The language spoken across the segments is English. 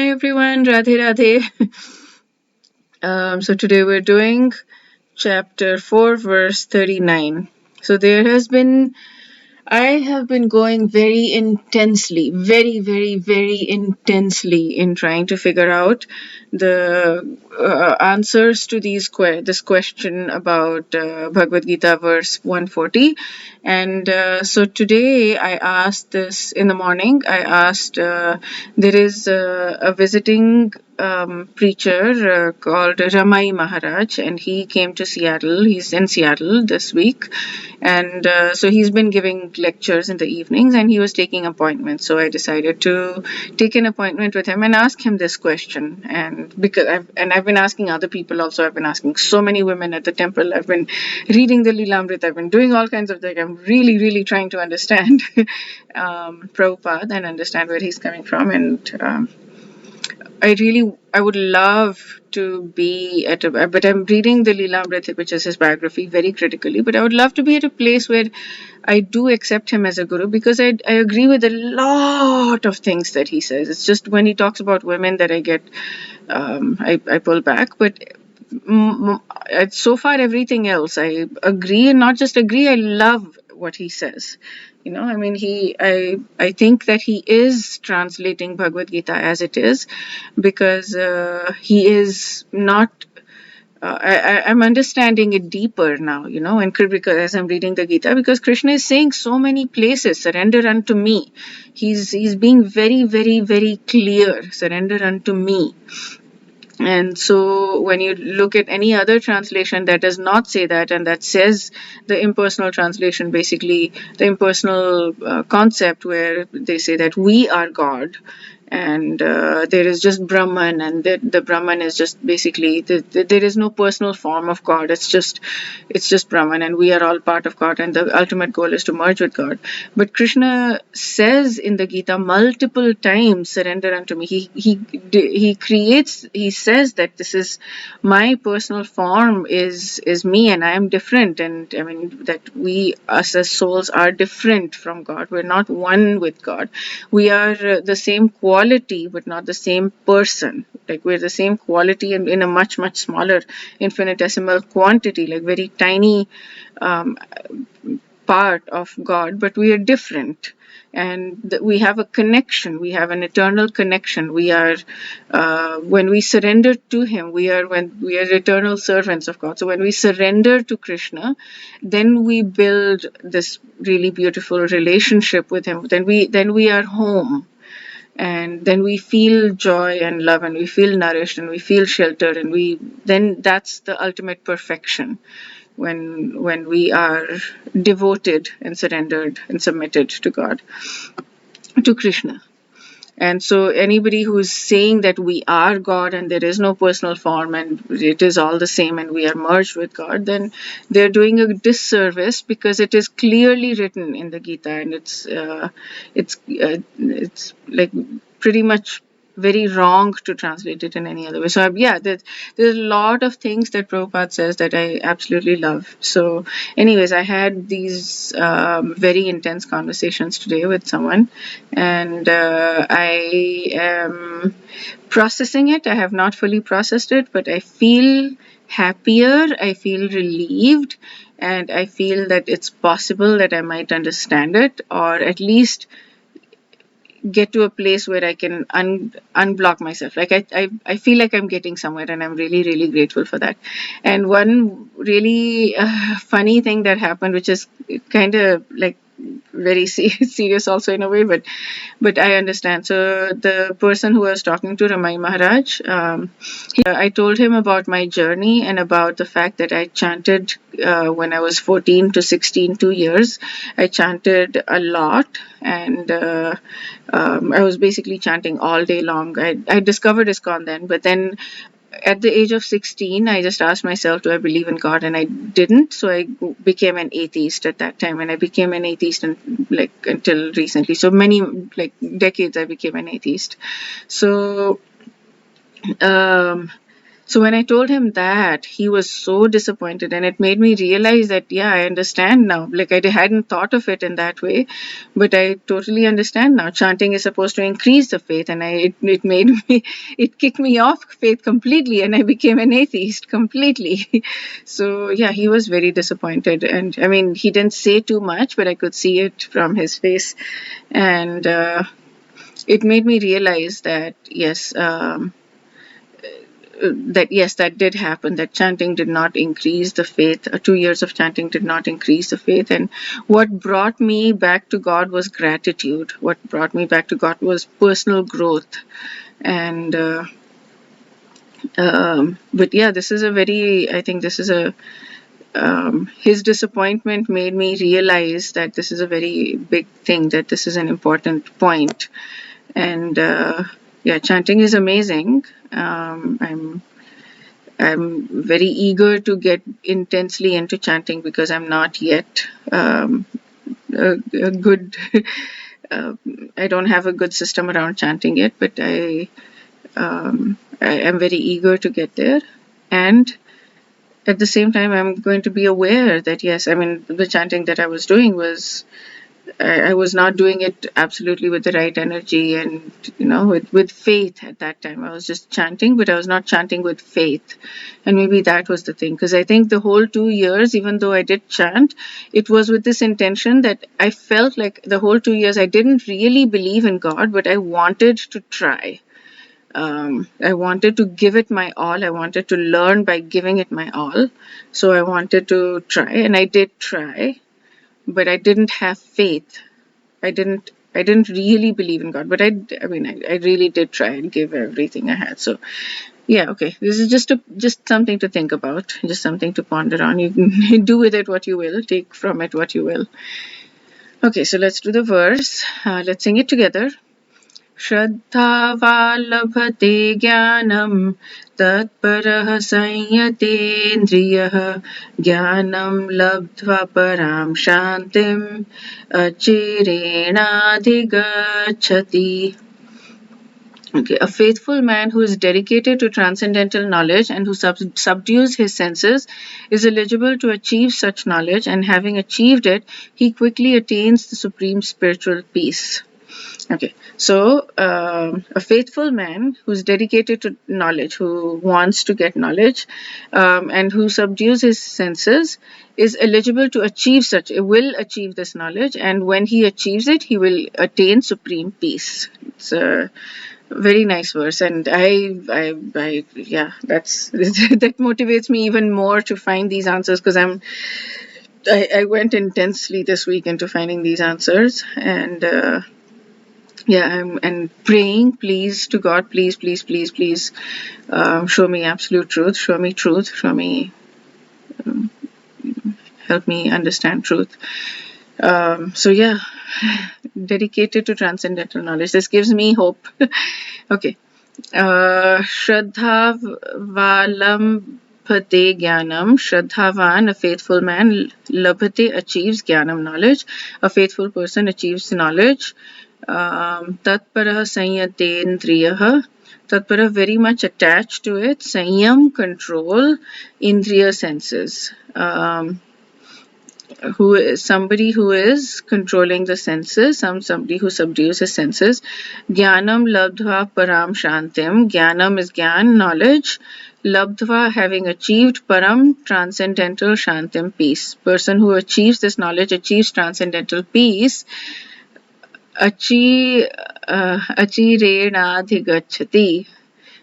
Hi everyone, Radhe Radhe. So today we're doing chapter 4, verse 39. So I have been going very intensely, very intensely in trying to figure out the answers to this question about Bhagavad Gita verse 140. And so today I asked this in the morning. I asked, there is a visiting preacher called Ramai Maharaj, and he came to Seattle. He's in Seattle this week. And so he's been giving lectures in the evenings, and he was taking appointments. So I decided to take an appointment with him and ask him this question. And I've been asking other people also. I've been asking so many women at the temple. I've been reading the Lilamrit. I've been doing all kinds of things. I'm really trying to understand Prabhupada and understand where he's coming from. And I would love to be but I'm reading the Lilamrit, which is his biography, very critically. But I would love to be at a place where I do accept him as a guru, because I agree with a lot of things that he says. It's just when he talks about women that I get, I pull back. But so far, everything else, I agree, and not just agree, I love what he says. I mean, I think that he is translating Bhagavad Gita as it is, because he is not. I'm understanding it deeper now, and because as I'm reading the Gita, because Krishna is saying so many places, surrender unto me. He's being very clear, surrender unto me. And so when you look at any other translation that does not say that, and that says the impersonal translation, basically the impersonal concept, where they say that we are God, and there is just Brahman, and the Brahman is just basically there is no personal form of God. It's just Brahman, and we are all part of God, and the ultimate goal is to merge with God. But Krishna says in the Gita multiple times, surrender unto me. He says that this is my personal form is me, and I am different, and I mean that we us as souls are different from God. We're not one with God. We are the same quality but not the same person. Like, we're the same quality in a much smaller infinitesimal quantity, like very tiny part of God, but we are different. And we have a connection. We have an eternal connection. We are, when we surrender to Him, we are eternal servants of God. So when we surrender to Krishna, then we build this really beautiful relationship with Him. Then we are home, and then we feel joy and love, and we feel nourished, and we feel sheltered, and then that's the ultimate perfection. When we are devoted and surrendered and submitted to God, to Krishna. And so anybody who's saying that we are God and there is no personal form and it is all the same and we are merged with God, then they're doing a disservice, because it is clearly written in the Gita, and it's like pretty much very wrong to translate it in any other way. So there's a lot of things that Prabhupada says that I absolutely love. So anyways, I had these very intense conversations today with someone, and I am processing it. I have not fully processed it, but I feel happier, I feel relieved, and I feel that it's possible that I might understand it, or at least get to a place where I can unblock myself. Like, I feel like I'm getting somewhere, and I'm really grateful for that. And one really funny thing that happened, which is kind of like very serious also in a way, but I understand. So the person who was talking to Ramai Maharaj, I told him about my journey and about the fact that I chanted when I was 14 to 16, 2 years. I chanted a lot, and I was basically chanting all day long. I discovered ISKCON then, but then at the age of 16, I just asked myself, do I believe in God? And I didn't. So I became an atheist at that time. And I became an atheist until recently. So many, decades, I became an atheist. So So when I told him that, he was so disappointed, and it made me realize that, yeah, I understand now. Like, I hadn't thought of it in that way, but I totally understand now. Chanting is supposed to increase the faith, and it made me, it kicked me off faith completely, and I became an atheist completely. So yeah, he was very disappointed, and I mean, he didn't say too much, but I could see it from his face, and it made me realize that yes. That did happen, that chanting did not increase the faith. 2 years of chanting did not increase the faith. And what brought me back to God was gratitude. What brought me back to God was personal growth. And but yeah, this is a very, I think this is a his disappointment made me realize that this is a very big thing, that this is an important point. And yeah, chanting is amazing. I'm very eager to get intensely into chanting, because I'm not yet a good. I don't have a good system around chanting yet, but I am very eager to get there. And at the same time, I'm going to be aware that yes, I mean, the chanting that I was doing was, I was not doing it absolutely with the right energy and, with faith at that time. I was just chanting, but I was not chanting with faith. And maybe that was the thing. Because I think the whole 2 years, even though I did chant, it was with this intention that I felt like the whole 2 years I didn't really believe in God, but I wanted to try. I wanted to give it my all. I wanted to learn by giving it my all. So I wanted to try, and I did try, but I didn't have faith. I didn't really believe in God, but I mean, I really did try and give everything I had. So yeah, okay. This is just something to think about, just something to ponder on. You can do with it what you will, take from it what you will. Okay, so let's do the verse. Let's sing it together. Shraddhava labhate jnanam tatparah संयतेन्द्रियः ज्ञानं लब्ध्वा परां शान्तिम् अचिरेणाधिगच्छति. Okay, a faithful man who is dedicated to transcendental knowledge and who subdues his senses is eligible to achieve such knowledge, and having achieved it, he quickly attains the supreme spiritual peace. Okay, so a faithful man who's dedicated to knowledge, who wants to get knowledge, and who subdues his senses, is eligible to achieve will achieve this knowledge, and when he achieves it, he will attain supreme peace. It's a very nice verse, and yeah, that motivates me even more to find these answers, because I went intensely this week into finding these answers, and yeah, I'm praying, please, to God, please, please, please, please, show me absolute truth, show me truth, help me understand truth. So yeah, dedicated to transcendental knowledge. This gives me hope. Okay. Shraddha valam Bhate Jnanam. Shraddhavan, a faithful man, labhate, achieves Jnanam, knowledge. A faithful person achieves knowledge. Tatparah Sanyatendriyaha. Tatpara, very much attached to it. Sanyam, control. Indriya, senses. Somebody who is controlling the senses, somebody who subdues his senses. Jnanam labdhva param shantim. Jnanam is gyan, knowledge. Labdhva, having achieved, param, transcendental, shantim, peace. Person who achieves this knowledge achieves transcendental peace. Achirenadhigacchati.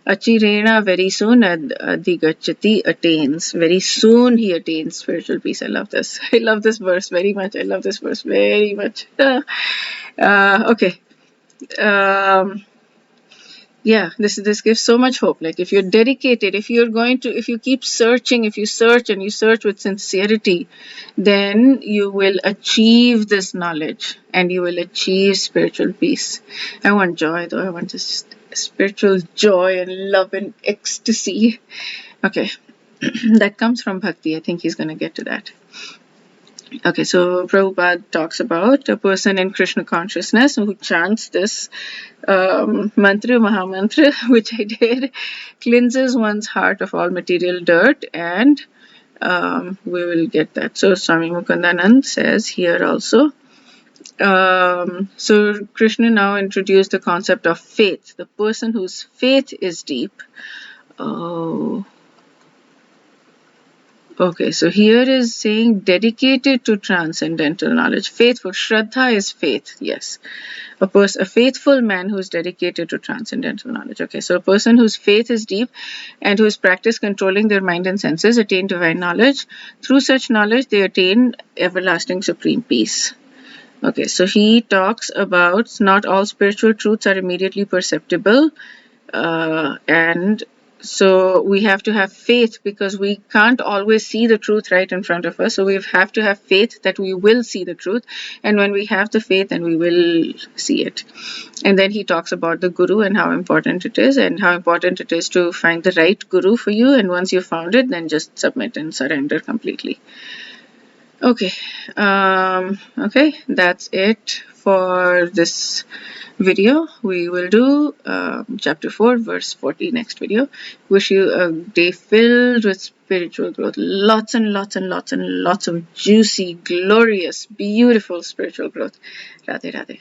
Achirena, very soon, adhigacchati, attains. Very soon he attains spiritual peace. I love this. I love this verse very much. I love this verse very much. Okay. Yeah, this gives so much hope. Like, if you're dedicated, if you keep searching, if you search and you search with sincerity, then you will achieve this knowledge and you will achieve spiritual peace. I want joy, though. I want just spiritual joy and love and ecstasy. Okay. That comes from bhakti. I think he's going to get to that. Okay, so Prabhupada talks about a person in Krishna consciousness who chants this mantra, Mahamantra, which I did, cleanses one's heart of all material dirt, and we will get that. So Swami Mukundanand says here also. So Krishna now introduced the concept of faith, the person whose faith is deep. Oh, okay, so here is saying dedicated to transcendental knowledge. Faithful, Shraddha is faith, yes. A faithful man who is dedicated to transcendental knowledge. Okay, so a person whose faith is deep and whose practice controlling their mind and senses attain divine knowledge. Through such knowledge, they attain everlasting supreme peace. Okay, so he talks about not all spiritual truths are immediately perceptible, and so we have to have faith because we can't always see the truth right in front of us. So we have to have faith that we will see the truth, and when we have the faith, then we will see it. And then he talks about the guru and how important it is, and how important it is to find the right guru for you. And once you've found it, then just submit and surrender completely. Okay, okay, that's it for this video. We will do chapter 4, verse 40 next video. Wish you a day filled with spiritual growth. Lots and lots and lots and lots of juicy, glorious, beautiful spiritual growth. Radhe Radhe.